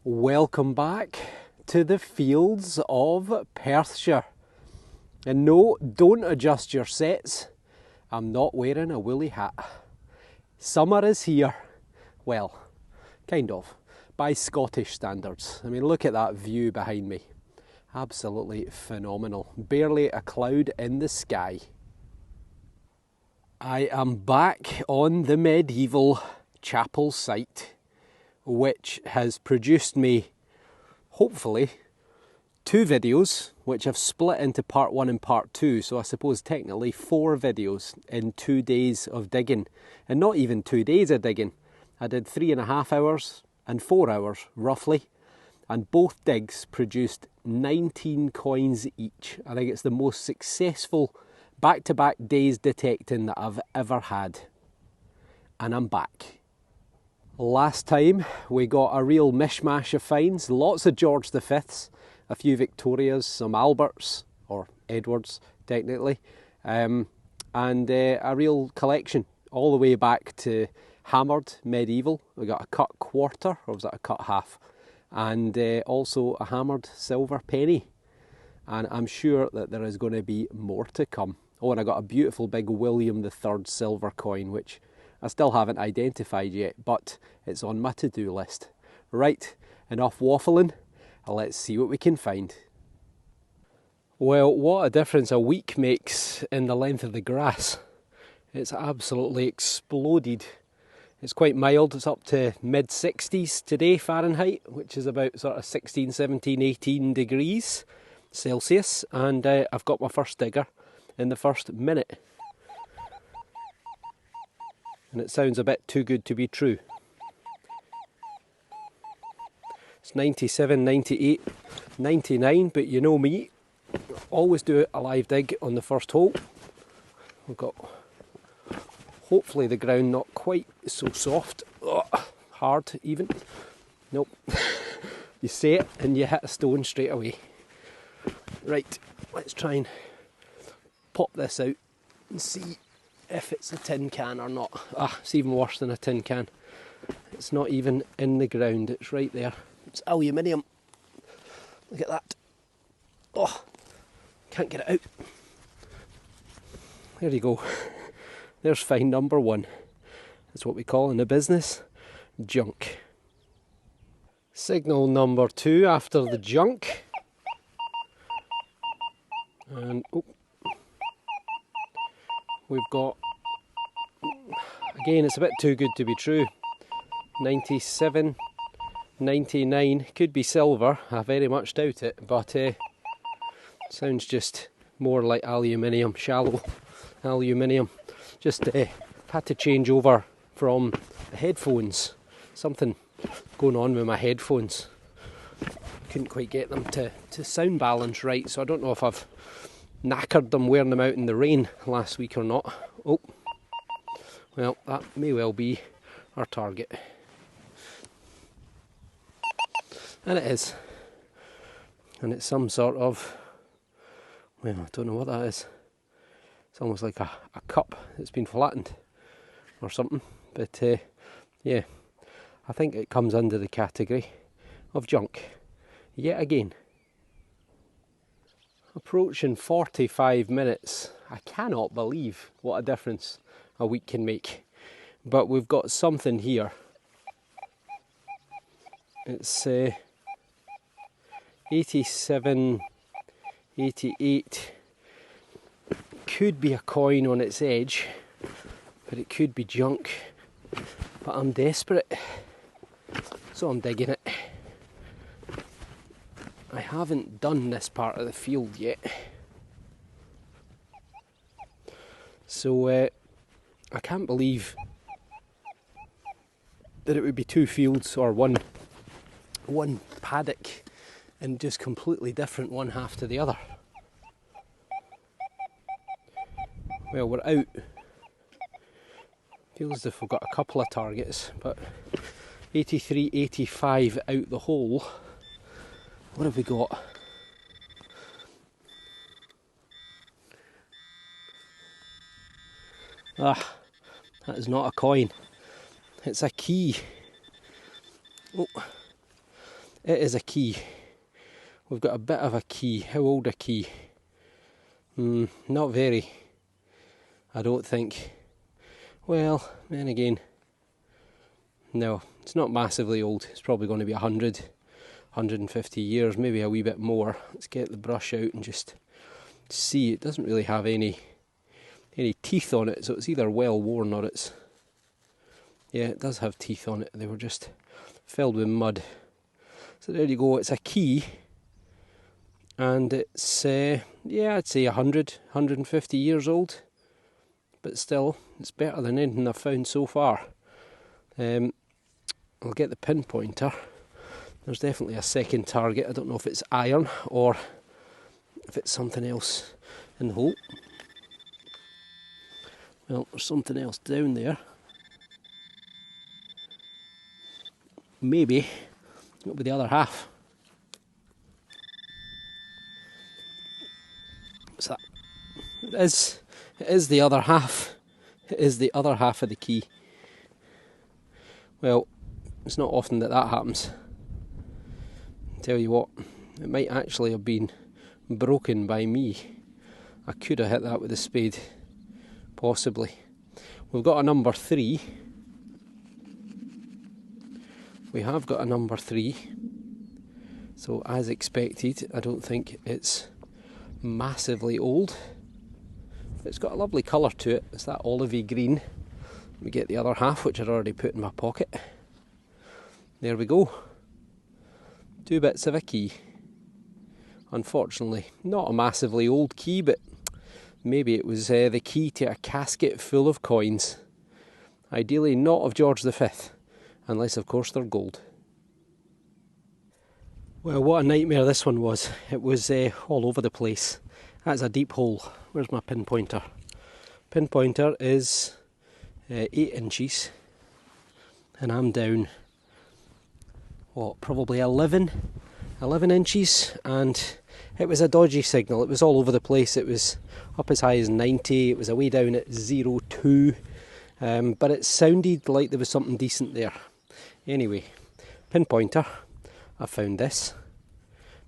Welcome back to the fields of Perthshire. And no, don't adjust your sets. I'm not wearing a woolly hat. Summer is here. Well, kind of, by Scottish standards. I mean, look at that view behind me. Absolutely phenomenal. Barely a cloud in the sky. I am back on the medieval chapel site, which has produced me, hopefully, 2 videos, which I've split into part 1 and part 2, so I suppose technically 4 videos in 2 days of digging. And not even 2 days of digging. I did 3.5 hours and 4 hours, roughly, and both digs produced 19 coins each. I think it's the most successful back-to-back days detecting that I've ever had. And I'm back. Last time we got a real mishmash of finds, lots of George V's, a few Victorias, some Alberts, or Edwards technically, and a real collection all the way back to hammered medieval. We got a cut quarter, or was that a cut half? And also a hammered silver penny. And I'm sure that there is going to be more to come. Oh, and I got a beautiful big William III silver coin, which I still haven't identified yet, but it's on my to-do list. Right, enough waffling, let's see what we can find. Well, what a difference a week makes in the length of the grass. It's absolutely exploded. It's quite mild, it's up to mid-60s today Fahrenheit, which is about sort of 16, 17, 18 degrees Celsius, and I've got my first digger in the first minute. And it sounds a bit too good to be true. It's 97, 98, 99, but you know me, always do a live dig on the first hole. We've got, hopefully the ground not quite so soft, hard even. Nope, you say it and you hit a stone straight away. Right, let's try and pop this out and see if it's a tin can or not. It's even worse than a tin can. It's not even in the ground, it's right there. It's aluminium. Look at that. Oh, can't get it out. There you go. There's find number 1. That's what we call in the business junk. Signal number 2 after the junk. And we've got, again, it's a bit too good to be true. 97, 99, could be silver, I very much doubt it, but sounds just more like aluminium, shallow aluminium. Just had to change over from the headphones. Something going on with my headphones. Couldn't quite get them to sound balance right, so I don't know if I've knackered them wearing them out in the rain last week or not. Oh, well, that may well be our target. And it is. And it's some sort of, well, I don't know what that is. It's almost like a cup that's been flattened or something. But yeah, I think it comes under the category of junk. Yet again. Approaching 45 minutes. I cannot believe what a difference a week can make. But we've got something here. It's 87, 88. Could be a coin on its edge, but it could be junk. But I'm desperate, so I'm digging it. I haven't done this part of the field yet, so I can't believe that it would be 2 fields or one paddock and just completely different one half to the other. Well, we're out. Feels as if we've got a couple of targets, but 83, 85 out the hole. What have we got? That is not a coin. It's a key. Oh, It is a key. We've got a bit of a key. How old a key? Not very, I don't think. Well, then again, no, it's not massively old. It's probably going to be 100, 150 years, maybe a wee bit more. Let's get the brush out and just see. It doesn't really have any teeth on it, so it's either well worn or it's... Yeah, it does have teeth on it. They were just filled with mud. So there you go, it's a key. And it's, yeah, I'd say 100, 150 years old. But still, it's better than anything I've found so far. I'll get the pinpointer. There's definitely a second target. I don't know if it's iron or if it's something else in the hole. Well, there's something else down there. Maybe it'll be the other half. What's that? It is the other half. It is the other half of the key. Well, it's not often that happens. Tell you what, it might actually have been broken by me. I could have hit that with a spade, possibly. We've got a number 3. We have got a number 3. So as expected, I don't think it's massively old. It's got a lovely colour to it. It's that olivey green. We get the other half, which I'd already put in my pocket. There we go. 2 bits of a key. Unfortunately, not a massively old key, but maybe it was the key to a casket full of coins. Ideally not of George V, unless of course they're gold. Well, what a nightmare this one was. It was all over the place. That's a deep hole. Where's my pinpointer? Pinpointer is 8 inches, and I'm down, what, probably 11 inches, and it was a dodgy signal. It was all over the place. It was up as high as 90, it was away down at 0.2, but it sounded like there was something decent there. Anyway, pinpointer, I found this,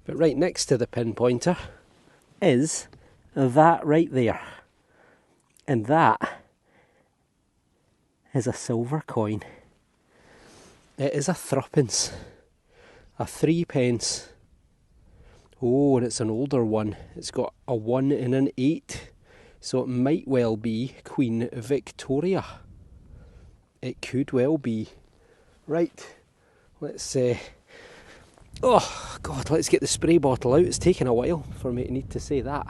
but right next to the pinpointer is that right there, and that is a silver coin. It is a threepence, a 3 pence. Oh, and it's an older one. It's got a 1 and an 8, so it might well be Queen Victoria. It could well be. Right, let's oh God, let's get the spray bottle out. It's taken a while for me to need to say that.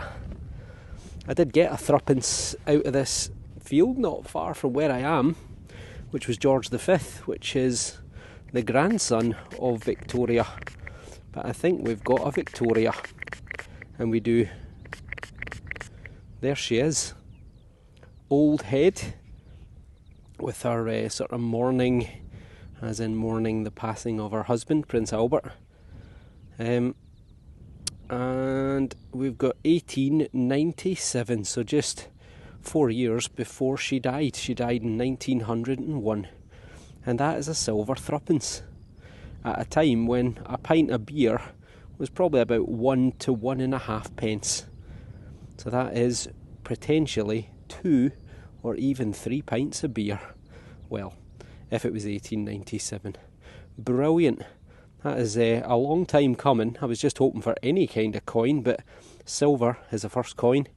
I did get a threepence out of this field not far from where I am, which was George V, which is the grandson of Victoria. But I think we've got a Victoria, and we do. There she is, old head, with her sort of mourning, as in mourning the passing of her husband, Prince Albert. And we've got 1897, so just 4 years before she died. She died in 1901, and that is a silver threepence at a time when a pint of beer was probably about 1 to 1.5 pence. So that is potentially 2 or even 3 pints of beer. Well, if it was 1897. Brilliant. That is a long time coming. I was just hoping for any kind of coin, but silver as a first coin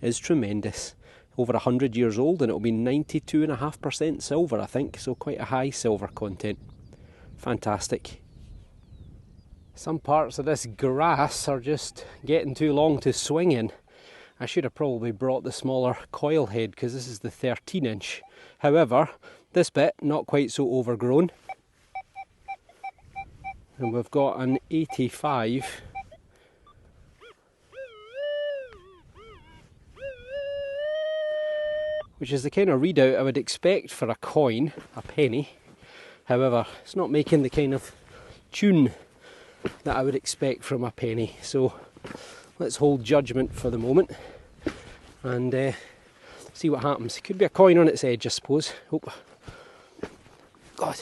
is tremendous. Over 100 years old, and it'll be 92.5% silver, I think, so quite a high silver content. Fantastic. Some parts of this grass are just getting too long to swing in. I should have probably brought the smaller coil head, because this is the 13 inch. However, this bit, not quite so overgrown. And we've got an 85. Which is the kind of readout I would expect for a coin, a penny. However, it's not making the kind of tune that I would expect from a penny. So let's hold judgment for the moment and see what happens. It could be a coin on its edge, I suppose. Oh, God.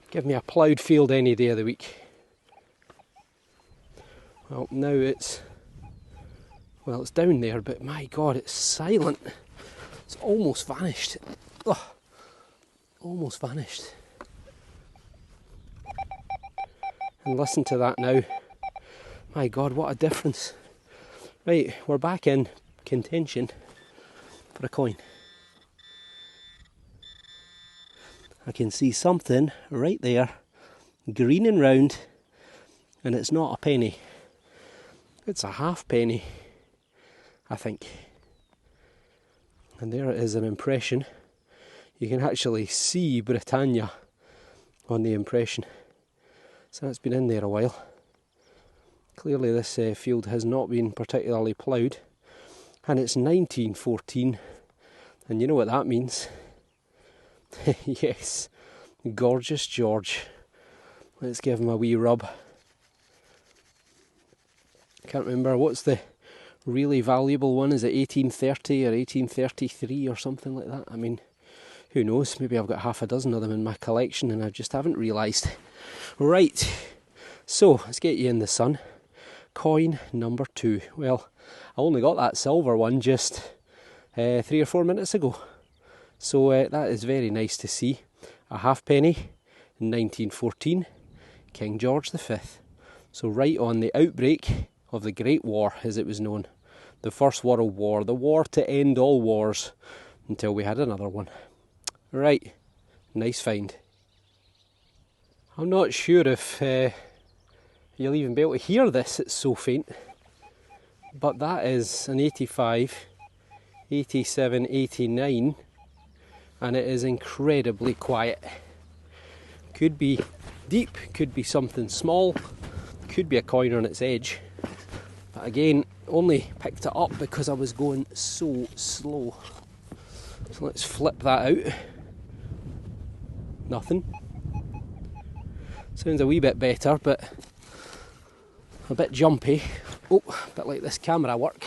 Give me a ploughed field any day of the week. Well, now it's down there, but my God, it's silent. It's almost vanished. Ugh, almost vanished. And listen to that now. My God, what a difference. Right, we're back in contention for a coin. I can see something right there, green and round, and it's not a penny. It's a halfpenny, I think. And there it is, an impression. You can actually see Britannia on the impression. So it's been in there a while. Clearly this field has not been particularly ploughed. And it's 1914. And you know what that means? Yes, gorgeous George. Let's give him a wee rub. Can't remember, what's the really valuable one? Is it 1830 or 1833 or something like that? I mean, who knows? Maybe I've got half a dozen of them in my collection and I just haven't realised. Right, so let's get you in the sun. Coin number 2. Well, I only got that silver one just 3 or 4 minutes ago. So that is very nice to see. A halfpenny, 1914, King George V. So right on the outbreak of the Great War, as it was known. The First World War, the war to end all wars, until we had another one. Right, nice find. I'm not sure if you'll even be able to hear this, it's so faint. But that is an 85, 87, 89. And it is incredibly quiet. Could be deep, could be something small, could be a coin on its edge. But again, only picked it up because I was going so slow. So let's flip that out. Nothing. Sounds a wee bit better, but a bit jumpy. Oh, a bit like this camera work.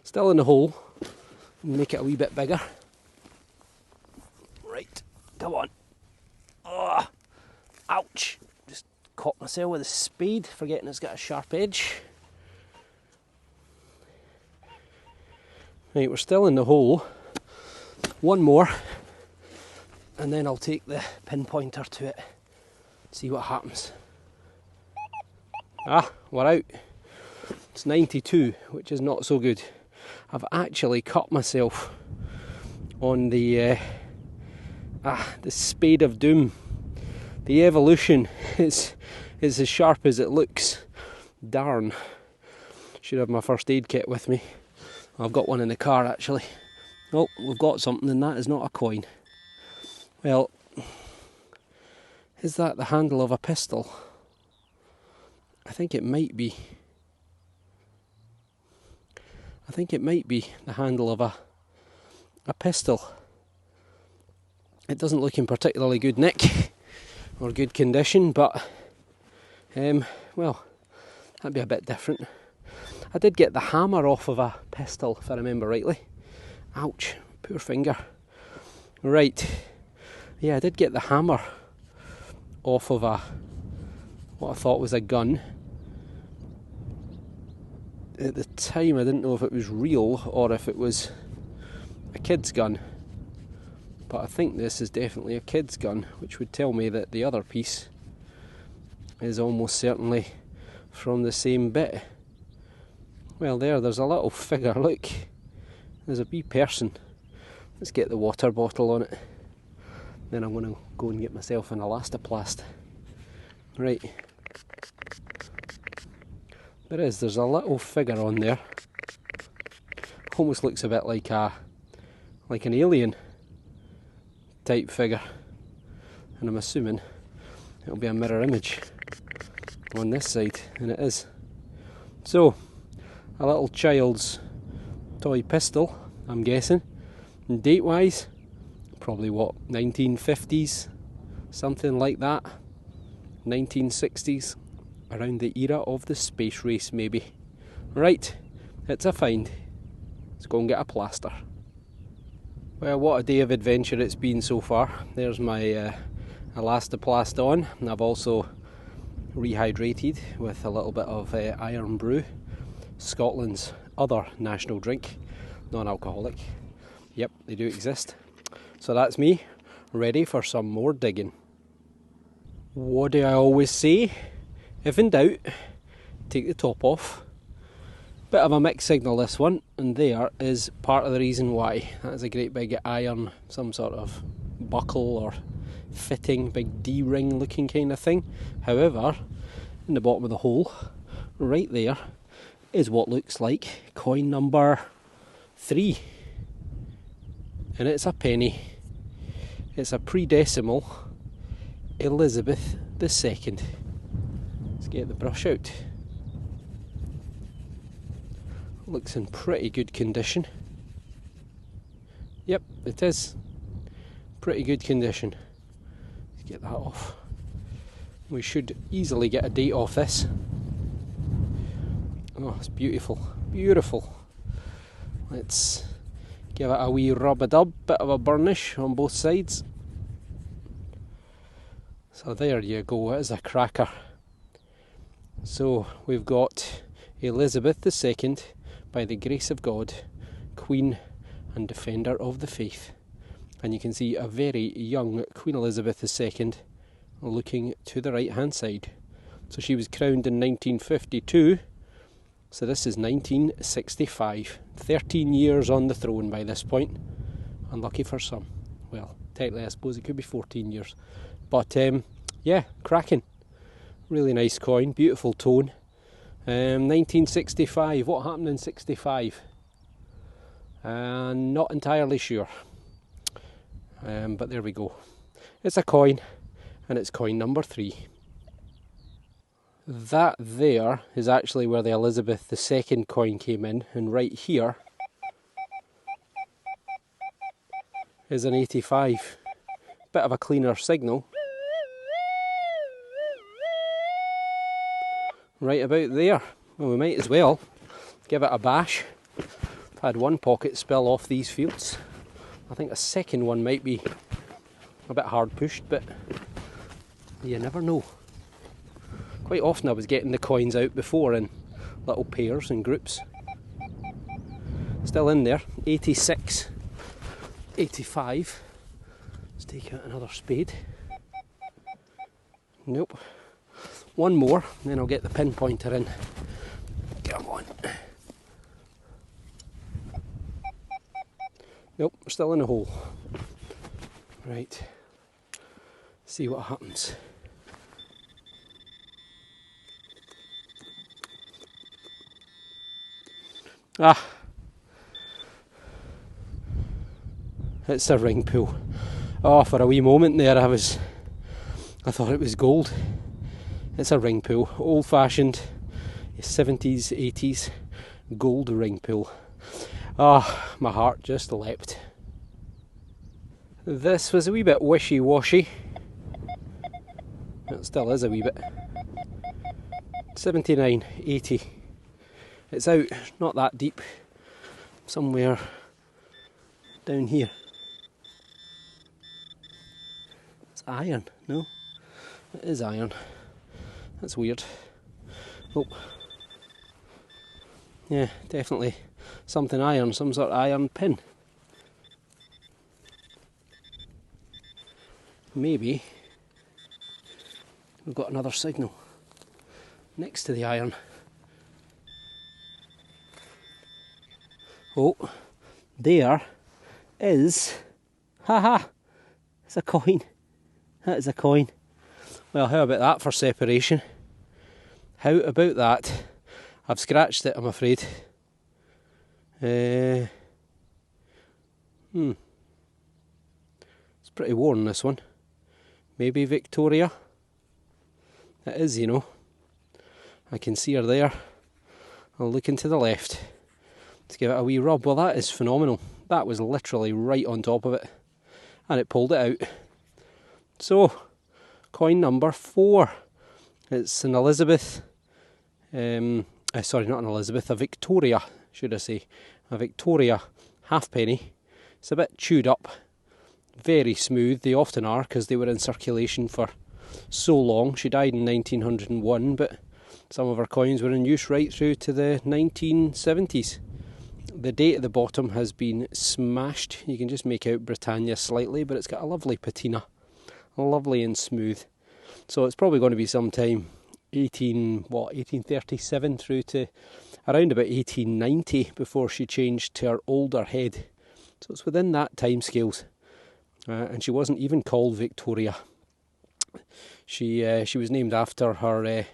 Still in the hole. Make it a wee bit bigger. Right, come on. Oh, ouch. Just caught myself with a spade, forgetting it's got a sharp edge. Right, we're still in the hole. One more. And then I'll take the pinpointer to it. See what happens. Ah, we're out. It's 92, which is not so good. I've actually cut myself on the spade of doom. The evolution is as sharp as it looks. Darn. Should have my first aid kit with me. I've got one in the car actually. Oh, we've got something, and that is not a coin. Well, is that the handle of a pistol? I think it might be. I think it might be the handle of a pistol. It doesn't look in particularly good nick or good condition, but well, that'd be a bit different. I did get the hammer off of a pistol, if I remember rightly. Ouch, poor finger. Right, yeah, I did get the hammer off of what I thought was a gun. At the time I didn't know if it was real or if it was a kid's gun, but I think this is definitely a kid's gun, which would tell me that the other piece is almost certainly from the same bit. Well, there's a little figure, look, there's a wee person. Let's get the water bottle on it, then I'm going to go and get myself an elastoplast. Right. There's a little figure on there. Almost looks a bit like an alien type figure. And I'm assuming it'll be a mirror image on this side, and it is. So, a little child's toy pistol, I'm guessing. And date wise, probably what, 1950s, something like that. 1960s. Around the era of the space race, maybe. Right, it's a find. Let's go and get a plaster. Well, what a day of adventure it's been so far. There's my elastoplast on, and I've also rehydrated with a little bit of Iron Brew, Scotland's other national drink, non-alcoholic. Yep, they do exist. So that's me, ready for some more digging. What do I always say? If in doubt, take the top off. Bit of a mixed signal this one, and there is part of the reason why. That is a great big iron, some sort of buckle or fitting, big D-ring looking kind of thing. However, in the bottom of the hole, right there, is what looks like coin number 3. And it's a penny. It's a pre-decimal Elizabeth II. Let's get the brush out. Looks in pretty good condition. Yep, it is. Pretty good condition. Let's get that off. We should easily get a date off this. Oh, it's beautiful. Beautiful. Let's give it a wee rub-a-dub, bit of a burnish on both sides. So there you go, it is a cracker. So we've got Elizabeth II, by the grace of God, Queen and Defender of the Faith. And you can see a very young Queen Elizabeth II looking to the right hand side. So she was crowned in 1952, so this is 1965. 13 years on the throne by this point. Unlucky for some. Well, technically I suppose it could be 14 years. But yeah, cracking. Really nice coin, beautiful tone. 1965, what happened in 65? Not entirely sure. But there we go. It's a coin, and it's coin number 3. That there is actually where the Elizabeth II coin came in, and right here is an 85. Bit of a cleaner signal. Right about there. Well, we might as well give it a bash. I've had one pocket spill off these fields. I think a second one might be a bit hard pushed, but you never know. Quite often I was getting the coins out before in little pairs and groups. Still in there, 86, 85. Let's take out another spade. Nope. One more, then I'll get the pinpointer in. Come on. Nope, we're still in a hole. Right. See what happens. Ah. It's a ring pull. Oh, for a wee moment there I thought it was gold. It's a ring pull, old fashioned 70s, 80s gold ring pull. Ah, my heart just leapt. This was a wee bit wishy-washy. It still is a wee bit. 79, 80. It's out, not that deep. Somewhere down here. It's iron, no? It is iron. That's weird. Oh. Yeah, definitely something iron, some sort of iron pin. Maybe we've got another signal next to the iron. Oh, there is, haha, it's a coin. That is a coin. Well, how about that for separation? How about that? I've scratched it, I'm afraid. It's pretty worn, this one. Maybe Victoria? It is, you know. I can see her there. I'll look into the left. Let's give it a wee rub. Well, that is phenomenal. That was literally right on top of it. And it pulled it out. So, coin number 4. It's an Elizabeth, sorry, not an Elizabeth, a Victoria, should I say. A Victoria halfpenny. It's a bit chewed up. very smooth. They often are because they were in circulation for so long. She died in 1901, but some of her coins were in use right through to the 1970s. The date at the bottom has been smashed. You can just make out Britannia slightly, but it's got a lovely patina, lovely and smooth. So it's probably going to be sometime 1837 through to around about 1890 before she changed to her older head. So it's within that time scales. And she wasn't even called Victoria. She was named after her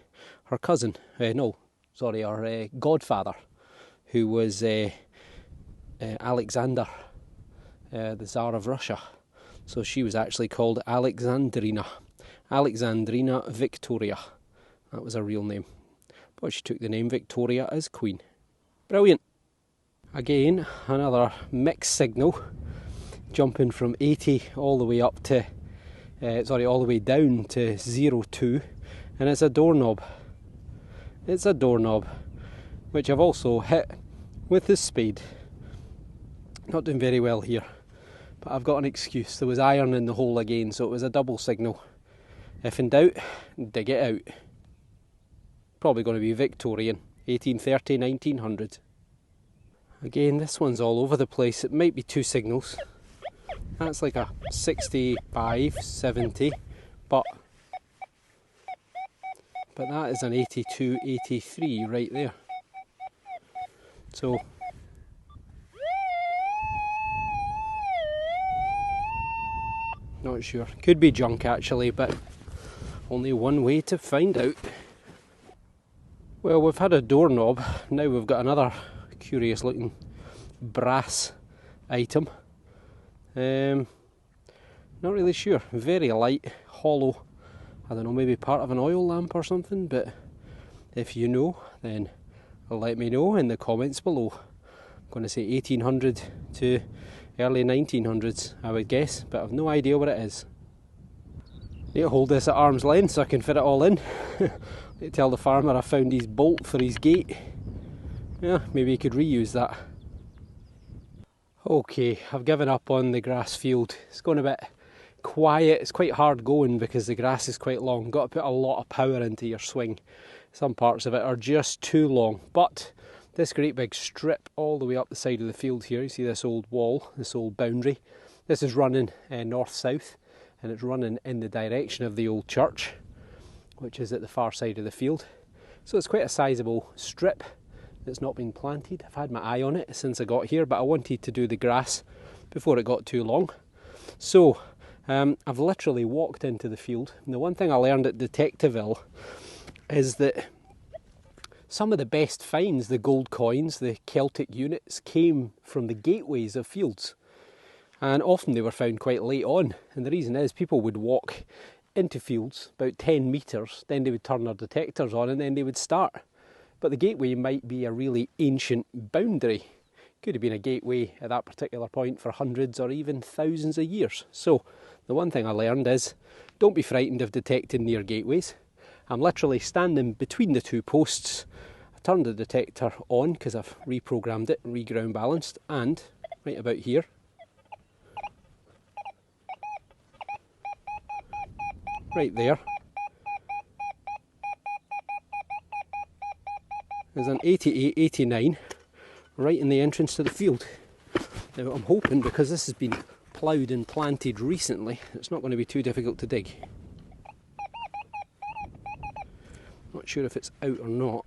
cousin. Her godfather, who was Alexander, the Tsar of Russia. So she was actually called Alexandrina Victoria. That was her real name. But she took the name Victoria as Queen. Brilliant. Again, another mixed signal, jumping from 80 all the way up to, all the way down to 02, and it's a doorknob. It's a doorknob, which I've also hit with the spade. Not doing very well here, but I've got an excuse. There was iron in the hole again, so it was a double signal. If in doubt, dig it out. Probably going to be Victorian, 1830, 1900. Again, this one's all over the place. It might be two signals. That's like a 65, 70, but that is an 82, 83 right there. So not sure. Could be junk actually, but only one way to find out. Well, we've had a doorknob. Now we've got another curious looking brass item. Not really sure. Very light, hollow. I don't know, maybe part of an oil lamp or something, but if you know, then let me know in the comments below. I'm going to say 1800 to early 1900s, I would guess, but I've no idea what it is. Need to hold this at arm's length so I can fit it all in. Need to tell the farmer I found his bolt for his gate. Yeah, maybe he could reuse that. Okay, I've given up on the grass field. It's going a bit quiet. It's quite hard going because the grass is quite long. Got to put a lot of power into your swing. Some parts of it are just too long, but this great big strip all the way up the side of the field here, you see this old wall, this old boundary. This is running north-south, and it's running in the direction of the old church, which is at the far side of the field. So it's quite a sizable strip that's not been planted. I've had my eye on it since I got here, but I wanted to do the grass before it got too long. So I've literally walked into the field, and the one thing I learned at Detectorist is that some of the best finds, the gold coins, the Celtic units, came from the gateways of fields. And often they were found quite late on. And the reason is people would walk into fields about 10 metres, then they would turn their detectors on and then they would start. But the gateway might be a really ancient boundary. Could have been a gateway at that particular point for hundreds or even thousands of years. So the one thing I learned is don't be frightened of detecting near gateways. I'm literally standing between the two posts. I turned the detector on because I've reprogrammed it, reground balanced, and right about here, right there, there's an 88, 89 right in the entrance to the field. Now I'm hoping, because this has been ploughed and planted recently, it's not going to be too difficult to dig. Not sure if it's out or not.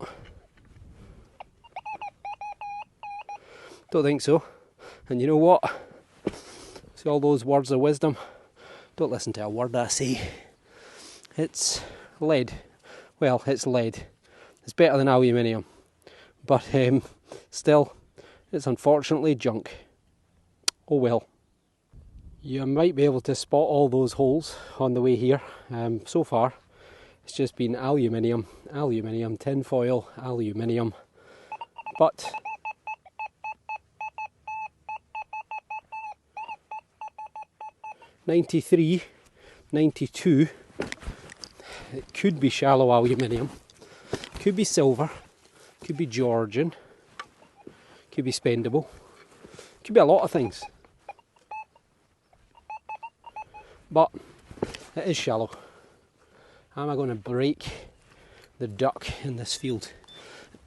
Don't think so. And you know what? See all those words of wisdom? Don't listen to a word I say. It's lead. Well, it's lead. It's better than aluminium. But still, it's unfortunately junk. Oh well. You might be able to spot all those holes on the way here. So far, it's just been aluminium, aluminium, tin foil, aluminium. But '93, '92, it could be shallow aluminium, could be silver, could be Georgian, could be spendable, could be a lot of things. but it is shallow. How am I going to break the duck in this field?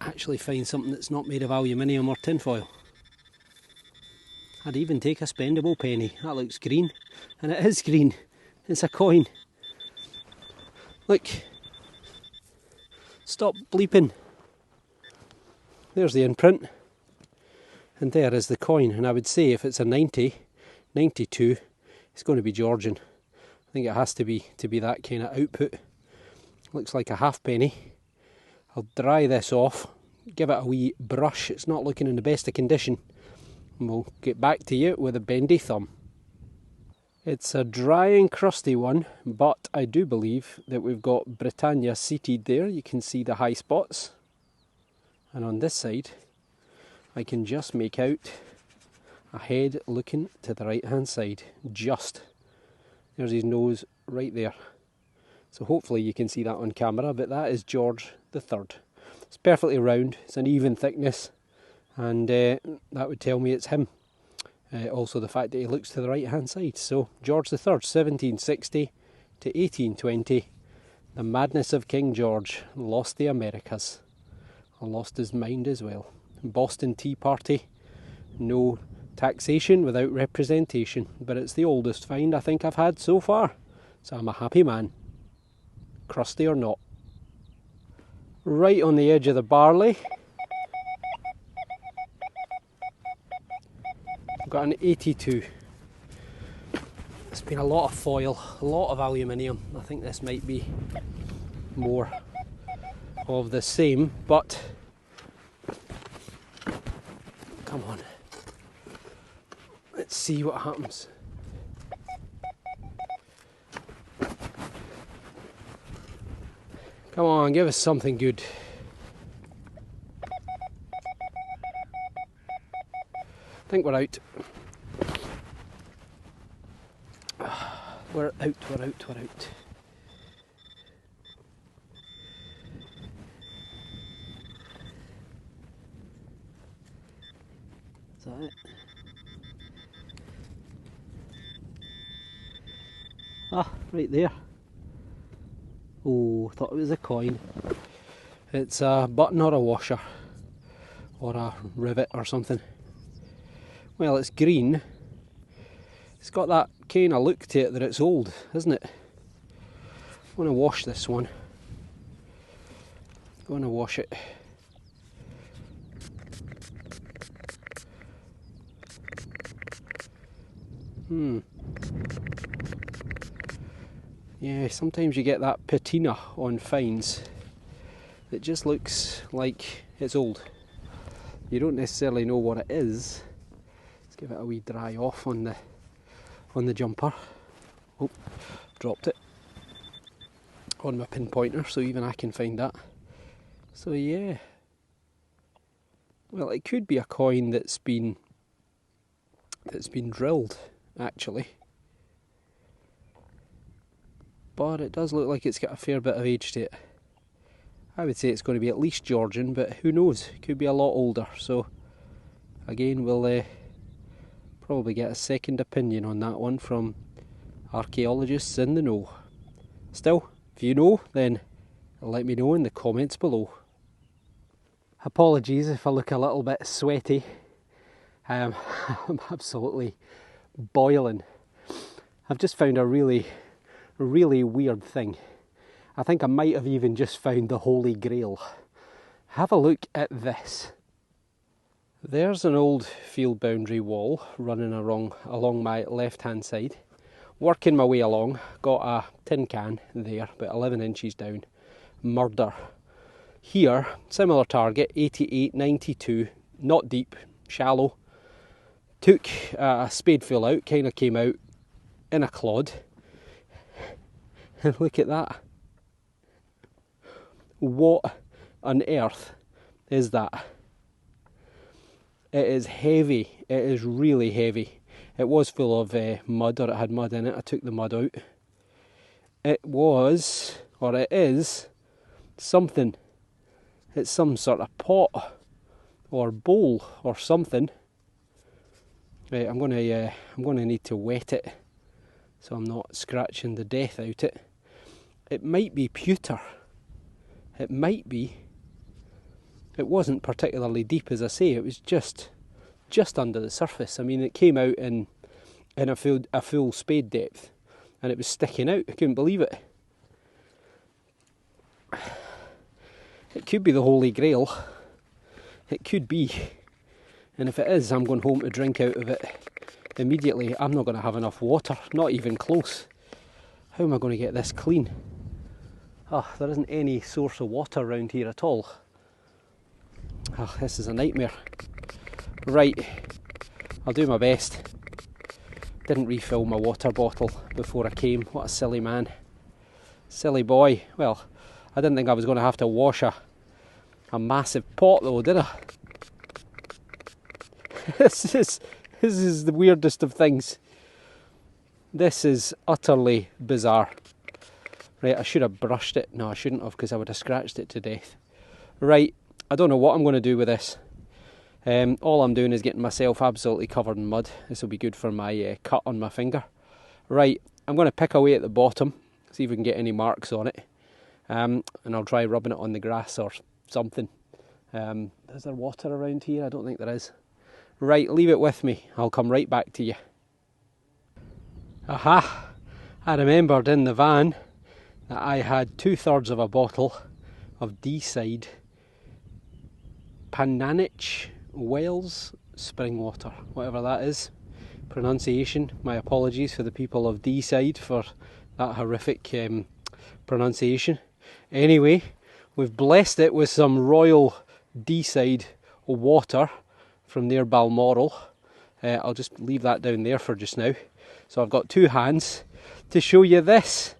Actually find something that's not made of aluminium or tinfoil. I'd even take a spendable penny. That looks green, and it is green. It's a coin. Look. Stop bleeping. There's the imprint, and there is the coin. And I would say if it's a 90, 92, it's going to be Georgian. I think it has to be that kind of output. Looks like a halfpenny. I'll dry this off, give it a wee brush. It's not looking in the best of condition. And we'll get back to you with a bendy thumb. It's a dry and crusty one, but I do believe that we've got Britannia seated there. You can see the high spots. And on this side, I can just make out a head looking to the right hand side. Just. There's his nose right there. So hopefully you can see that on camera, but that is George III. It's perfectly round, it's an even thickness, and that would tell me it's him. Also the fact that he looks to the right hand side. So George III, 1760 to 1820, the madness of King George, lost the Americas, and lost his mind as well. Boston Tea Party, no taxation without representation, but it's the oldest find I think I've had so far, so I'm a happy man. Crusty or not. Right on the edge of the barley, I've got an 82. It's been a lot of foil, a lot of aluminium. I think this might be more of the same, but come on, let's see what happens. Come on, give us something good. I think we're out. We're out. Is that it? Ah, right there. Oh, I thought it was a coin. It's a button or a washer, or a rivet or something. Well, it's green. It's got that kind of look to it that it's old, isn't it? I'm going to wash this one. I'm going to wash it. Yeah, sometimes you get that patina on finds. It just looks like it's old. You don't necessarily know what it is. Let's give it a wee dry off on the jumper. Oh, dropped it on my pinpointer, so even I can find that. So yeah, well, it could be a coin that's been drilled actually, but it does look like it's got a fair bit of age to it. I would say it's going to be at least Georgian, but who knows, it could be a lot older. So again, we'll probably get a second opinion on that one from archaeologists in the know. Still, if you know, then let me know in the comments below. Apologies if I look a little bit sweaty. I'm absolutely boiling. I've just found a really weird thing. I think I might have even just found the Holy Grail. Have a look at this. There's an old field boundary wall running along my left hand side. Working my way along, got a tin can there, about 11 inches down. Murder. Here, similar target, 88, 92, not deep, shallow. Took a spadeful out, kind of came out in a clod. And look at that. What on earth is that? It is heavy, it is really heavy. It was full of mud, or it had mud in it. I took the mud out. It was, or it is, something. It's some sort of pot or bowl or something. Right, I'm gonna need to wet it so I'm not scratching the death out it. It might be pewter. It might be. It wasn't particularly deep, as I say. It was just under the surface. I mean, it came out in a full spade depth, and it was sticking out. I couldn't believe it. It could be the Holy Grail. It could be. And if it is, I'm going home to drink out of it immediately. I'm not going to have enough water, not even close. How am I going to get this clean? Oh, there isn't any source of water around here at all. Oh, this is a nightmare. Right, I'll do my best. Didn't refill my water bottle before I came. What a silly man. Silly boy. Well, I didn't think I was going to have to wash a massive pot though, did I? This is the weirdest of things. This is utterly bizarre. Right, I should have brushed it. No, I shouldn't have, because I would have scratched it to death. Right, I don't know what I'm going to do with this. All I'm doing is getting myself absolutely covered in mud. This will be good for my cut on my finger. Right, I'm going to pick away at the bottom, see if we can get any marks on it. And I'll try rubbing it on the grass or something. Is there water around here? I don't think there is. Right, leave it with me. I'll come right back to you. Aha! I remembered in the van that I had 2/3 of a bottle of D-side Pananich Wales spring water, whatever that is. Pronunciation, my apologies for the people of D-side for that horrific pronunciation. Anyway, we've blessed it with some royal D-side water from near Balmoral. I'll just leave that down there for just now. So I've got two hands to show you this.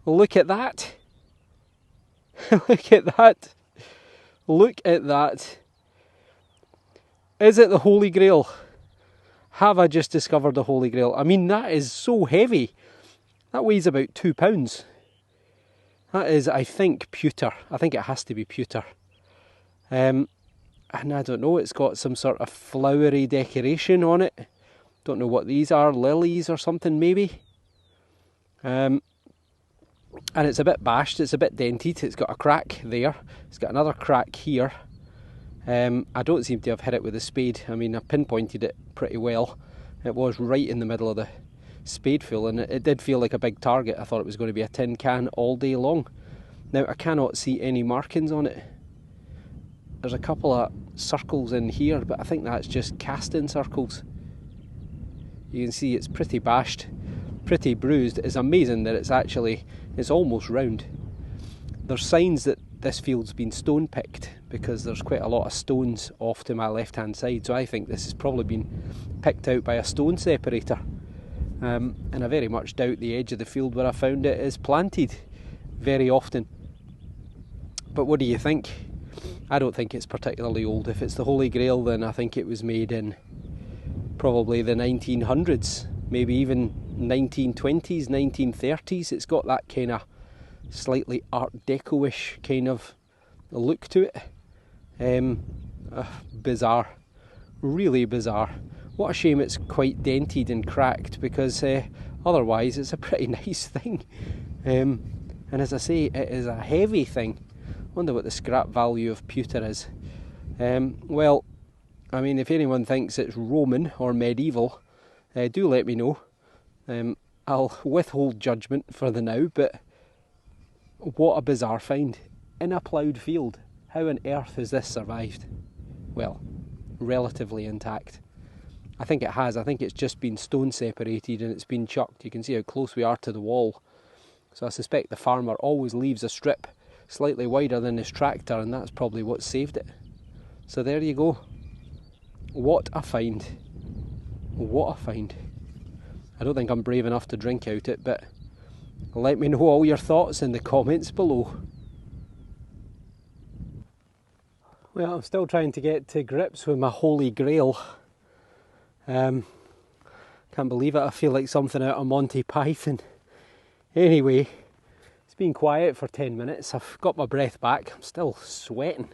Look at that. Look at that. Look at that. Is it the Holy Grail? Have I just discovered the Holy Grail? I mean, that is so heavy. That weighs about 2 pounds. That is, I think, pewter. I think it has to be pewter. And I don't know, it's got some sort of flowery decoration on it. Don't know what these are, lilies or something maybe. And it's a bit bashed, it's a bit dented, it's got a crack there, it's got another crack here. I don't seem to have hit it with a spade. I mean, I pinpointed it pretty well. It was right in the middle of the spadeful, and it did feel like a big target. I thought it was going to be a tin can all day long. Now, I cannot see any markings on it. There's a couple of circles in here, but I think that's just casting circles. You can see it's pretty bashed, pretty bruised. It's amazing that it's almost round. There's signs that this field's been stone picked, because there's quite a lot of stones off to my left hand side, so I think this has probably been picked out by a stone separator. And I very much doubt the edge of the field where I found it is planted very often. But what do you think? I don't think it's particularly old. If it's the Holy Grail, then I think it was made in probably the 1900s, maybe even 1920s, 1930s. It's got that kind of slightly Art Deco-ish kind of look to it. Bizarre, really bizarre. What a shame it's quite dented and cracked, because otherwise it's a pretty nice thing. And as I say, it is a heavy thing. Wonder what the scrap value of pewter is. Well, I mean, if anyone thinks it's Roman or medieval, do let me know. I'll withhold judgment for the now, but what a bizarre find. In a ploughed field. How on earth has this survived? Well, relatively intact. I think it has. I think it's just been stone separated and it's been chucked. You can see how close we are to the wall. So I suspect the farmer always leaves a strip slightly wider than his tractor, and that's probably what saved it. So there you go. What a find. What a find. I don't think I'm brave enough to drink out it, but let me know all your thoughts in the comments below. Well, I'm still trying to get to grips with my Holy Grail. Can't believe it, I feel like something out of Monty Python. Anyway, it's been quiet for 10 minutes, I've got my breath back, I'm still sweating.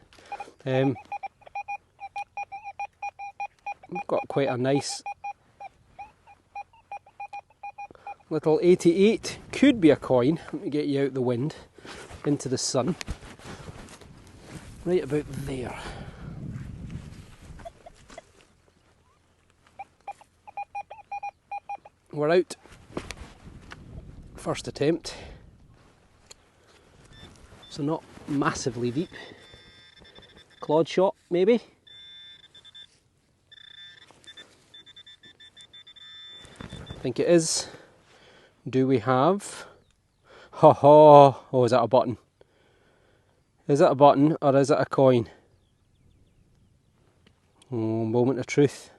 I've got quite a nice Little 88 could be a coin. Let me get you out the wind into the sun. Right about there. We're out. First attempt. So not massively deep. Clod shot, maybe. I think it is. Do we have... Oh, is that a button? Is it a button or is it a coin? Oh, moment of truth.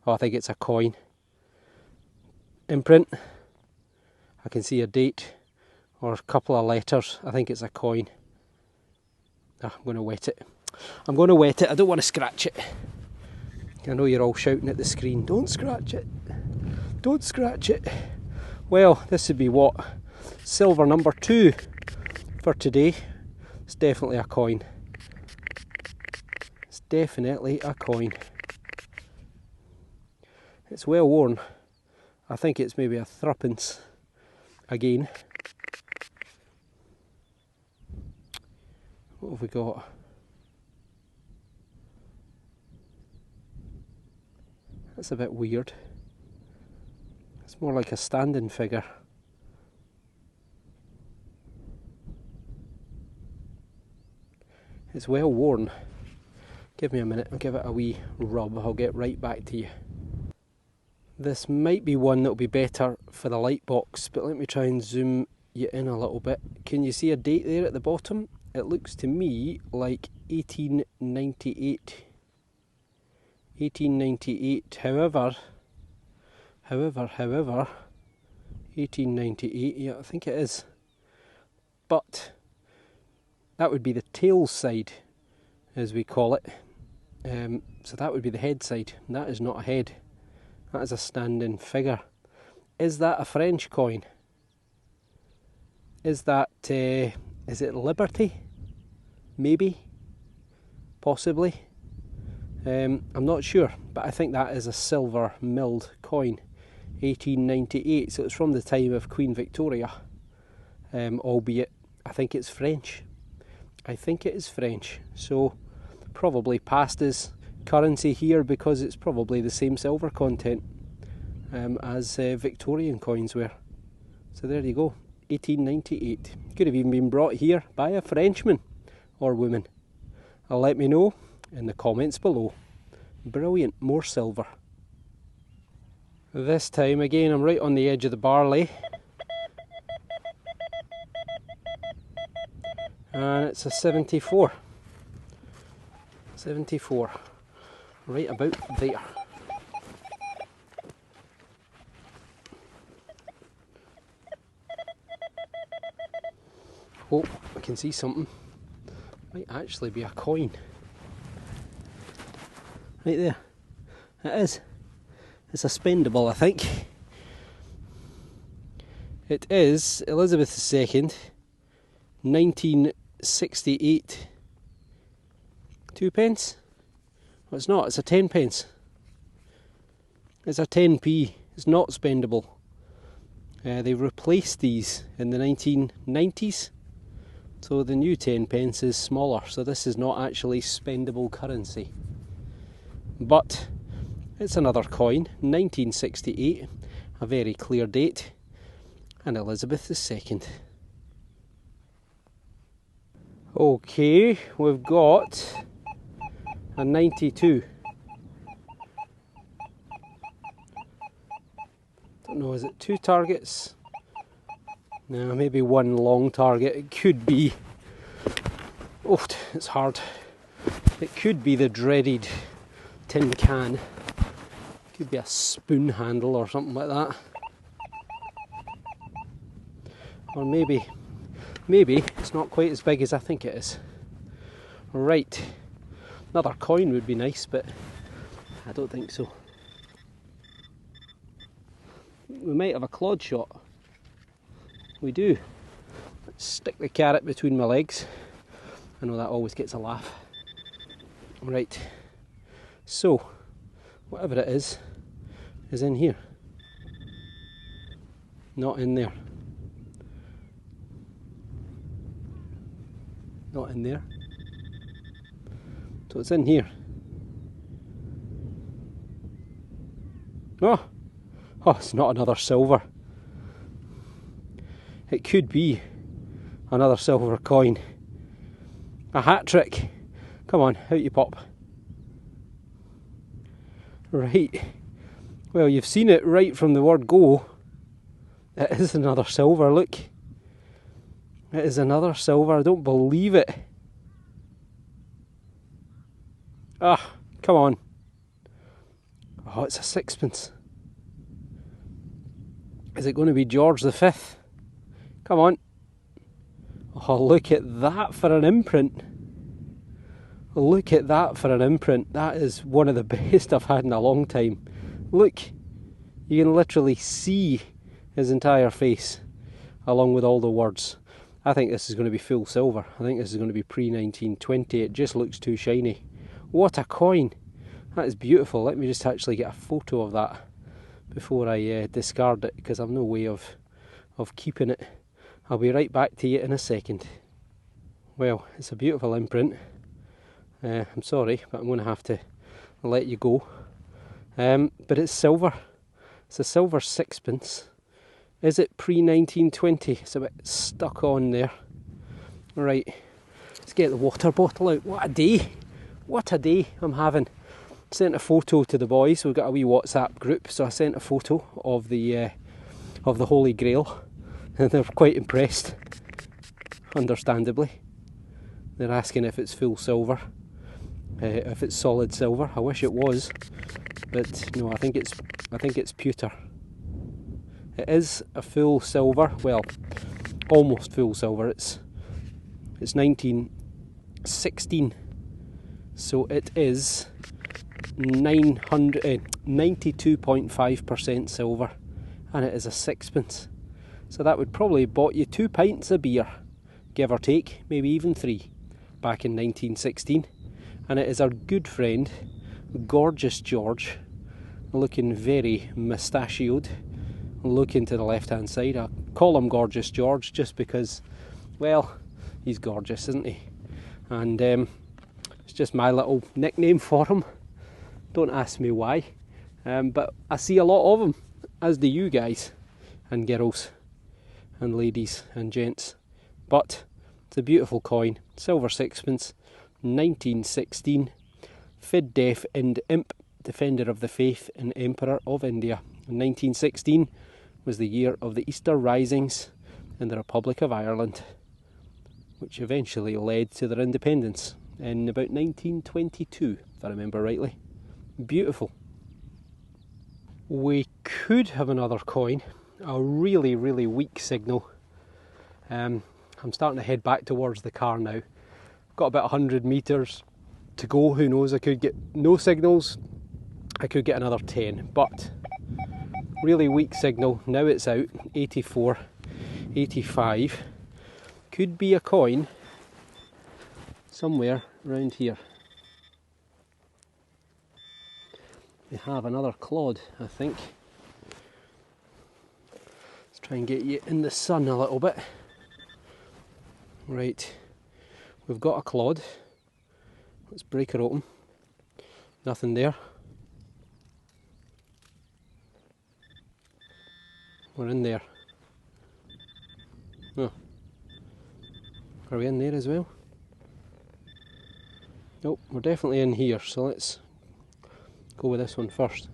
Oh, I think it's a coin. Imprint. I can see a date or a couple of letters. I think it's a coin. I'm going to wet it. I'm going to wet it. I don't want to scratch it. I know you're all shouting at the screen. Don't scratch it. Don't scratch it. Well, this would be what? Silver number 2 for today. It's definitely a coin. It's definitely a coin. It's well worn. I think it's maybe a threepence again. What have we got? That's a bit weird. It's more like a standing figure. It's well worn. Give me a minute, I'll give it a wee rub, I'll get right back to you. This might be one that'll be better for the light box, but let me try and zoom you in a little bit. Can you see a date there at the bottom? It looks to me like 1898. 1898, however, 1898, yeah, I think it is. But that would be the tail side, as we call it. So that would be the head side. That is not a head. That is a standing figure. Is that a French coin? Is that, is it Liberty? Maybe? Possibly? I'm not sure, but I think that is a silver milled coin. 1898, so it's from the time of Queen Victoria. Albeit, I think it's French. I think it is French. So, probably passed as currency here because it's probably the same silver content as Victorian coins were. So there you go, 1898. Could have even been brought here by a Frenchman or woman. Let me know in the comments below. Brilliant, more silver. This time again I'm right on the edge of the barley. And it's a 74. 74. Right about there. Oh, I can see something. Might actually be a coin. Right there. It is. It's a spendable, I think. It is Elizabeth II, 1968. 2 pence? Well, it's not, it's a 10 pence. It's a 10p. It's not spendable. They replaced these in the 1990s. So the new 10 pence is smaller. So this is not actually spendable currency. But it's another coin, 1968. A very clear date. And Elizabeth II. Okay, we've got a 92. Don't know, is it 2 targets? No, maybe 1 long target. It could be, oh, it's hard. It could be the dreaded tin can. Could be a spoon handle or something like that. Or maybe it's not quite as big as I think it is. Right, another coin would be nice, but I don't think so. We might have a clod shot. We do. Let's stick the carrot between my legs. I know that always gets a laugh. Right, so whatever it is in here. Not in there. Not in there. So it's in here. Oh, it's not another silver. It could be another silver coin. A hat trick. Come on, out you pop. Right. Well, you've seen it right from the word go. It is another silver, look. It is another silver, I don't believe it. Ah, come on. Oh, it's a sixpence. Is it going to be George V? Come on. Oh, look at that for an imprint. Look at that for an imprint. That is one of the best I've had in a long time. Look, you can literally see his entire face along with all the words. I think this is going to be full silver. I think this is going to be pre-1920. It just looks too shiny. What a coin! That is beautiful. Let me just actually get a photo of that before I discard it, because I've no way of keeping it. I'll be right back to you in a second. Well, it's a beautiful imprint. I'm sorry, but I'm going to have to let you go. But it's silver. It's a silver sixpence. Is it pre-1920? It's a bit stuck on there. Right, let's get the water bottle out. What a day! What a day I'm having. Sent a photo to the boys. We've got a wee WhatsApp group, so I sent a photo of the Holy Grail, and they're quite impressed. Understandably, they're asking if it's full silver, if it's solid silver. I wish it was, but no. I think it's pewter. It is a full silver. Well, almost full silver. It's 1916. So it is 92.5% silver, and it is a sixpence. So that would probably have bought you 2 pints of beer, give or take, maybe even 3, back in 1916. And it is our good friend, Gorgeous George, looking very mustachioed. Looking to the left hand side. I call him Gorgeous George just because, well, he's gorgeous, isn't he? And it's just my little nickname for him. Don't ask me why, but I see a lot of them, as do you guys and girls and ladies and gents. But it's a beautiful coin, silver sixpence, 1916, Fid Def Ind Imp, Defender of the Faith and Emperor of India. In 1916 was the year of the Easter Risings in the Republic of Ireland, which eventually led to their independence in about 1922, if I remember rightly. Beautiful. We could have another coin, a really, really weak signal. I'm starting to head back towards the car now. Got about 100 metres to go. Who knows, I could get no signals, I could get another 10, but really weak signal. Now it's out, 84, 85. Could be a coin somewhere around here. We have another clod, I think. Let's try and get you in the sun a little bit. Right, we've got a clod. Let's break her open. Nothing there. We're in there. Oh. Are we in there as well? Nope, we're definitely in here, so let's go with this one first.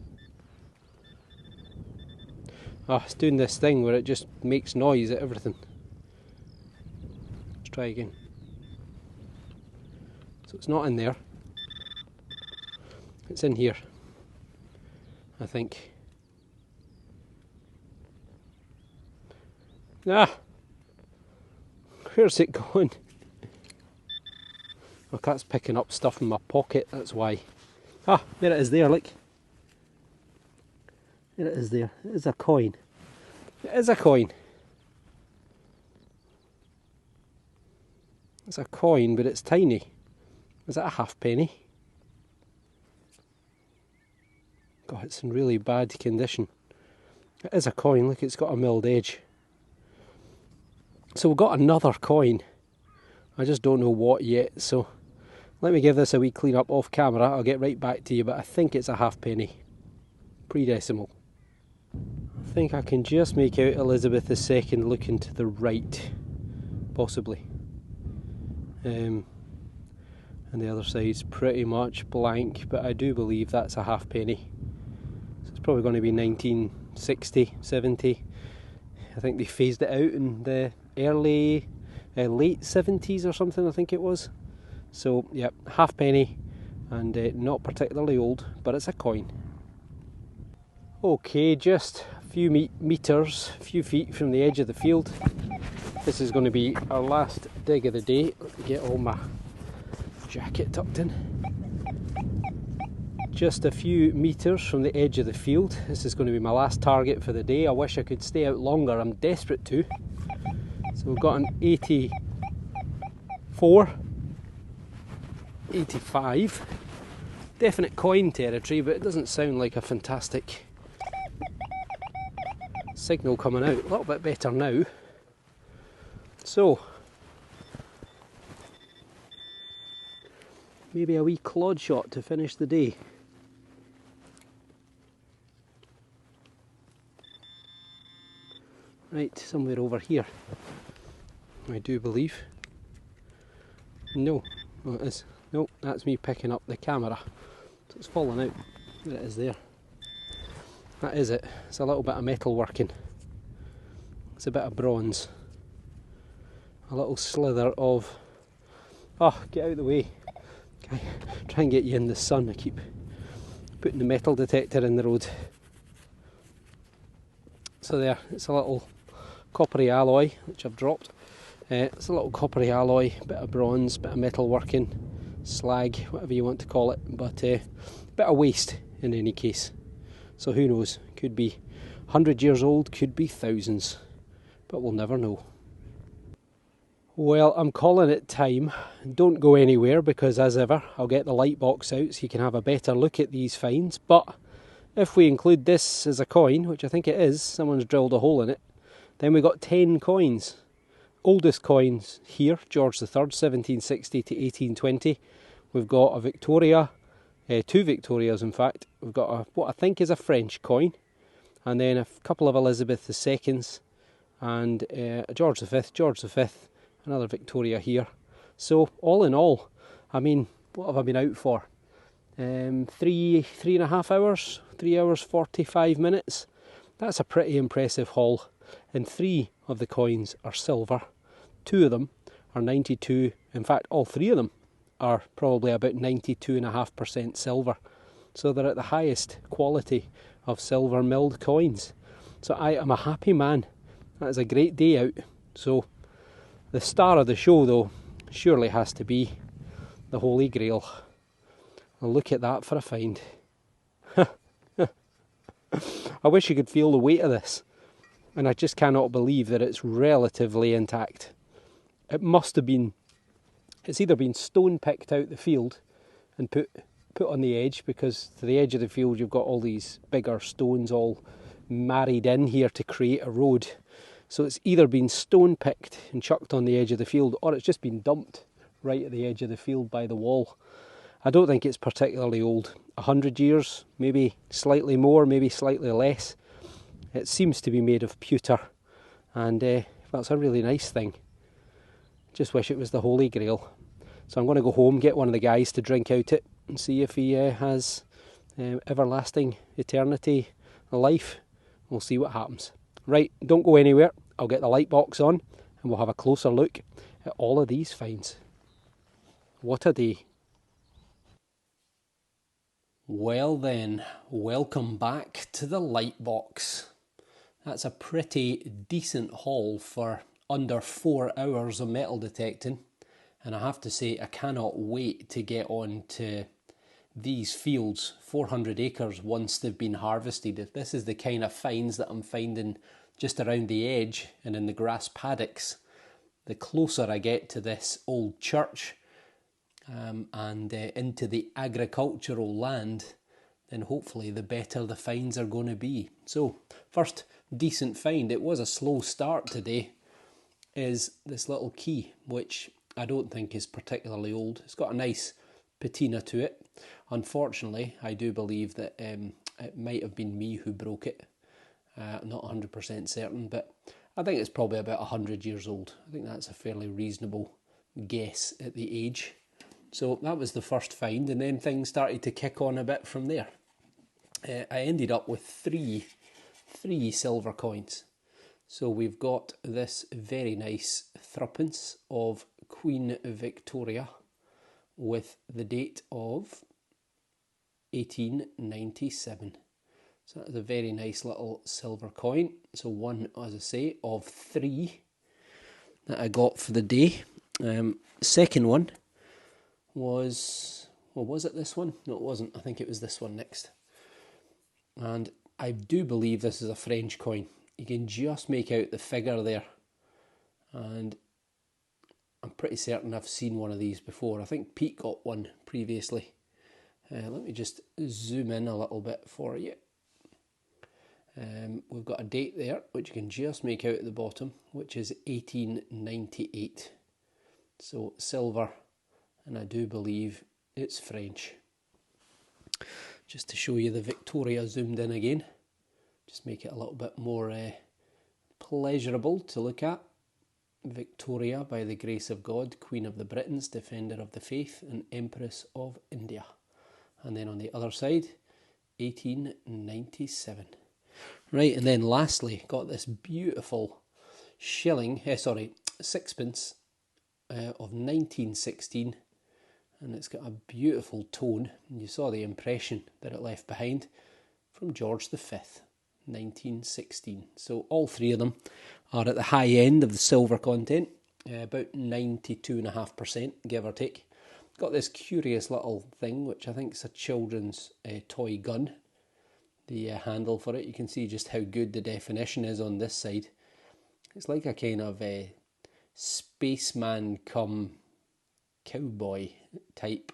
It's doing this thing where it just makes noise at everything. Let's try again. So it's not in there. It's in here, I think. Where's it going? Look, that's picking up stuff in my pocket, that's why. There it is there, look. There it is there. It is a coin. It is a coin. It's a coin, but it's tiny. Is that a halfpenny? God, it's in really bad condition. It is a coin, look, it's got a milled edge. So we've got another coin. I just don't know what yet, so let me give this a wee clean up off camera. I'll get right back to you, but I think it's a halfpenny. Pre-decimal. I think I can just make out Elizabeth II looking to the right, possibly. And the other side's pretty much blank, but I do believe that's a halfpenny. So it's probably going to be 1960, 70. I think they phased it out in the late 70s or something, I think it was. So, yeah, halfpenny, and not particularly old, but it's a coin. Okay, just a few meters, a few feet from the edge of the field. This is going to be our last dig of the day. Let me get all my jacket tucked in. Just a few meters from the edge of the field. This is going to be my last target for the day. I wish I could stay out longer, I'm desperate to. So we've got an 84, 85. Definite coin territory, but it doesn't sound like a fantastic signal coming out. A little bit better now. So, maybe a wee clod shot to finish the day. Right, somewhere over here, I do believe. No, well, it is. No, that's me picking up the camera. So it's fallen out. There it is there. That is it. It's a little bit of metal working. It's a bit of bronze. A little slither of... Oh, get out of the way. Okay. Try and get you in the sun. I keep putting the metal detector in the road. So there, it's a little coppery alloy, which I've dropped. It's a little coppery alloy, bit of bronze, bit of metal working, slag, whatever you want to call it, but bit of waste in any case. So who knows, could be 100 years old, could be thousands, but we'll never know. Well, I'm calling it time. Don't go anywhere, because as ever, I'll get the light box out so you can have a better look at these finds. But if we include this as a coin, which I think it is, someone's drilled a hole in it, then we got 10 coins. Oldest coins here, George III, 1760 to 1820. We've got a Victoria, two Victorias in fact. We've got what I think is a French coin, and then a couple of Elizabeth II's, and a George V, another Victoria here. So all in all, I mean, what have I been out for? 3.5 hours, 3 hours 45 minutes. That's a pretty impressive haul. And 3 of the coins are silver. 2 of them are 92. In fact, all 3 of them are probably about 92.5% silver. So they're at the highest quality of silver milled coins. So I am a happy man. That is a great day out. So the star of the show, though, surely has to be the Holy Grail. Well, look at that for a find. I wish you could feel the weight of this. And I just cannot believe that it's relatively intact. It must have been, it's either been stone picked out the field and put on the edge, because to the edge of the field you've got all these bigger stones all married in here to create a road. So it's either been stone picked and chucked on the edge of the field, or it's just been dumped right at the edge of the field by the wall. I don't think it's particularly old. 100 years, maybe slightly more, maybe slightly less. It seems to be made of pewter, and that's a really nice thing. Just wish it was the Holy Grail. So I'm going to go home, get one of the guys to drink out it, and see if he has everlasting eternity life. We'll see what happens. Right, don't go anywhere. I'll get the light box on, and we'll have a closer look at all of these finds. What a day. Well then, welcome back to the light box. That's a pretty decent haul for under 4 hours of metal detecting. And I have to say, I cannot wait to get on to these fields, 400 acres, once they've been harvested. If this is the kind of finds that I'm finding just around the edge and in the grass paddocks, the closer I get to this old church and into the agricultural land, then hopefully the better the finds are going to be. So, first decent find, it was a slow start today, is this little key, which I don't think is particularly old. It's got a nice patina to it. Unfortunately, I do believe that it might have been me who broke it. Not 100% certain, but I think it's probably about 100 years old. I think that's a fairly reasonable guess at the age. So that was the first find, and then things started to kick on a bit from there. I ended up with three silver coins. So we've got this very nice threepence of Queen Victoria with the date of 1897. So that's a very nice little silver coin. So one, as I say, of three that I got for the day. Second one was, well, was it this one? No, it wasn't. I think it was this one next. And I do believe this is a French coin. You can just make out the figure there. And I'm pretty certain I've seen one of these before. I think Pete got one previously. Let me just zoom in a little bit for you. We've got a date there, which you can just make out at the bottom, which is 1898. So silver, and I do believe it's French. Just to show you the Victoria zoomed in again, just make it a little bit more pleasurable to look at. Victoria, by the grace of God, Queen of the Britons, Defender of the Faith, and Empress of India. And then on the other side, 1897. Right, and then lastly, got this beautiful sixpence of 1916, and it's got a beautiful tone, and you saw the impression that it left behind from George V, 1916. So all three of them are at the high end of the silver content, about 92.5%, give or take. Got this curious little thing, which I think is a children's toy gun. The handle for it, you can see just how good the definition is on this side. It's like a kind of spaceman come cowboy type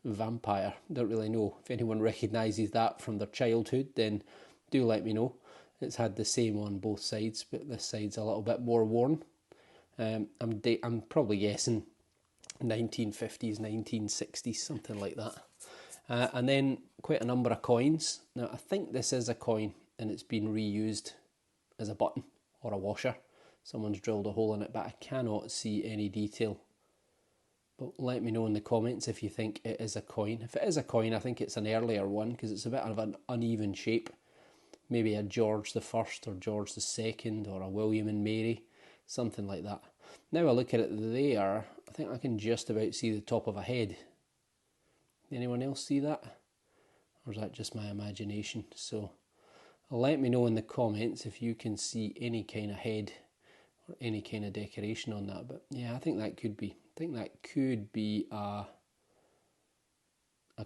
vampire. Don't really know if anyone recognises that from their childhood, then do let me know. It's had the same on both sides, but this side's a little bit more worn. I'm probably guessing 1950s, 1960s, something like that. And then quite a number of coins. Now I think this is a coin and it's been reused as a button or a washer. Someone's drilled a hole in it, but I cannot see any detail. But let me know in the comments if you think it is a coin. If it is a coin, I think it's an earlier one because it's a bit of an uneven shape. Maybe a George the First or George the Second or a William and Mary, something like that. Now I look at it there, I think I can just about see the top of a head. Anyone else see that? Or is that just my imagination? So let me know in the comments if you can see any kind of head or any kind of decoration on that. But yeah, I think that could be. A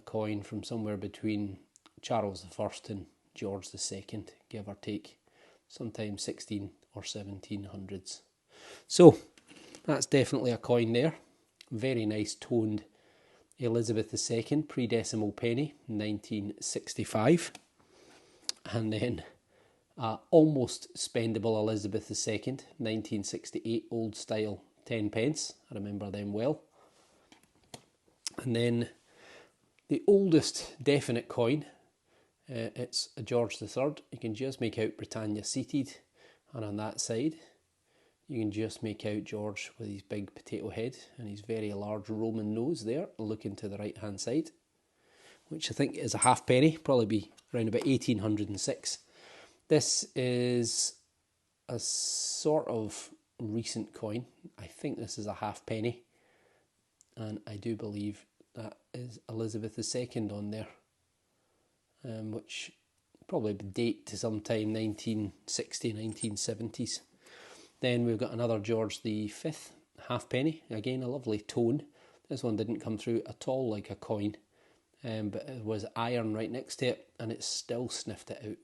coin from somewhere between Charles I and George II, give or take, sometime 16 or 1700s. So that's definitely a coin there. Very nice toned Elizabeth II pre-decimal penny, 1965. And then almost spendable Elizabeth II, 1968, old style 10 pence. I remember them well. And then the oldest definite coin, it's a George III. You can just make out Britannia seated, and on that side you can just make out George with his big potato head and his very large Roman nose there, looking to the right hand side, which I think is a halfpenny, probably be around about 1806. This is a sort of recent coin. I think this is a halfpenny, and I do believe that is Elizabeth II on there, which probably date to sometime 1960, 1970s. Then we've got another George V halfpenny, again a lovely tone. This one didn't come through at all like a coin, but it was iron right next to it, and it still sniffed it out.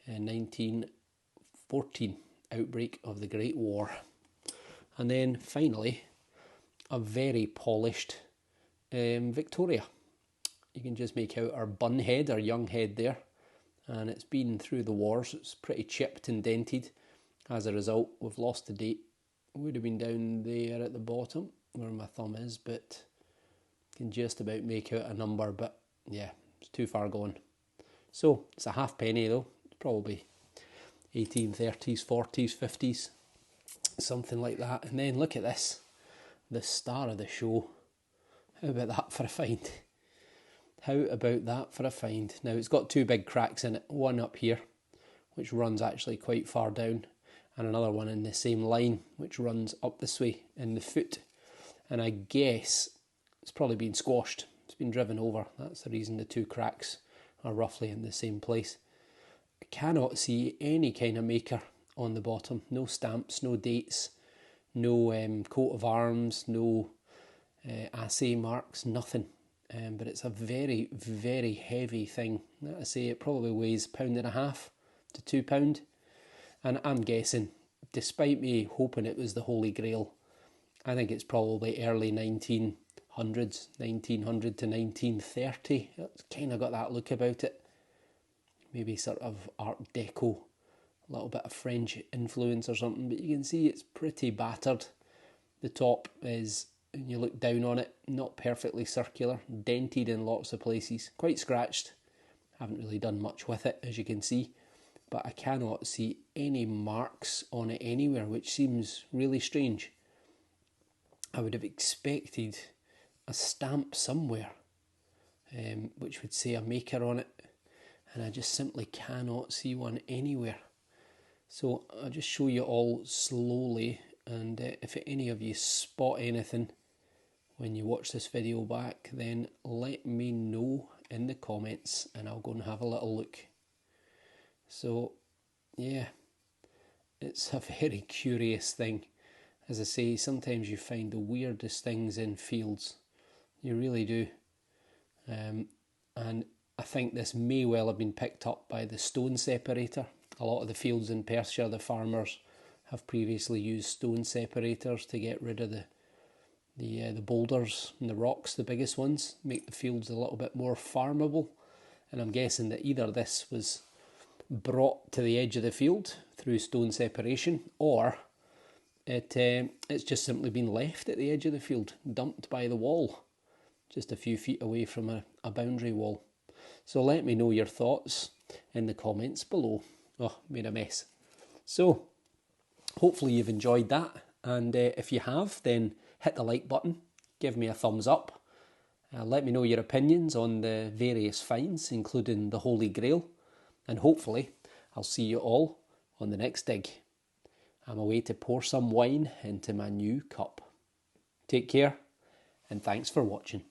1914, outbreak of the Great War. And then finally, a very polished Victoria. you can just make out our bun head, our young head there. And it's been through the wars, it's pretty chipped and dented. As a result, we've lost the date. It would have been down there at the bottom where my thumb is, but can just about make out a number, but yeah, it's too far gone. So it's a halfpenny though, it's probably 1830s, 40s, 50s, something like that. And then look at this, the star of the show. How about that for a find? How about that for a find? Now it's got two big cracks in it, one up here, which runs actually quite far down, and another one in the same line, which runs up this way in the foot. And I guess it's probably been squashed. It's been driven over. That's the reason the two cracks are roughly in the same place. I cannot see any kind of maker on the bottom. No stamps, no dates, no coat of arms, no assay marks, nothing. But it's a very, very heavy thing. I say it probably weighs £1.50 to £2. And I'm guessing, despite me hoping it was the Holy Grail, I think it's probably early 1900s, 1900 to 1930. It's kind of got that look about it. Maybe sort of Art Deco, a little bit of French influence or something. But you can see it's pretty battered. The top is, when you look down on it, not perfectly circular, dented in lots of places, quite scratched. Haven't really done much with it, as you can see. But I cannot see any marks on it anywhere, which seems really strange. I would have expected a stamp somewhere, which would say a maker on it, and I just simply cannot see one anywhere. So I'll just show you all slowly, and if any of you spot anything when you watch this video back, then let me know in the comments and I'll go and have a little look. So yeah, it's a very curious thing. As I say, sometimes you find the weirdest things in fields. You really do. And I think this may well have been picked up by the stone separator. A lot of the fields in Perthshire, the farmers have previously used stone separators to get rid of the boulders and the rocks, the biggest ones, make the fields a little bit more farmable. And I'm guessing that either this was brought to the edge of the field through stone separation, or it's just simply been left at the edge of the field, dumped by the wall, just a few feet away from a boundary wall. So let me know your thoughts in the comments below. Oh, made a mess. So hopefully you've enjoyed that, and if you have, then hit the like button, give me a thumbs up, let me know your opinions on the various finds, including the Holy Grail, and hopefully I'll see you all on the next dig. I'm away to pour some wine into my new cup. Take care, and thanks for watching.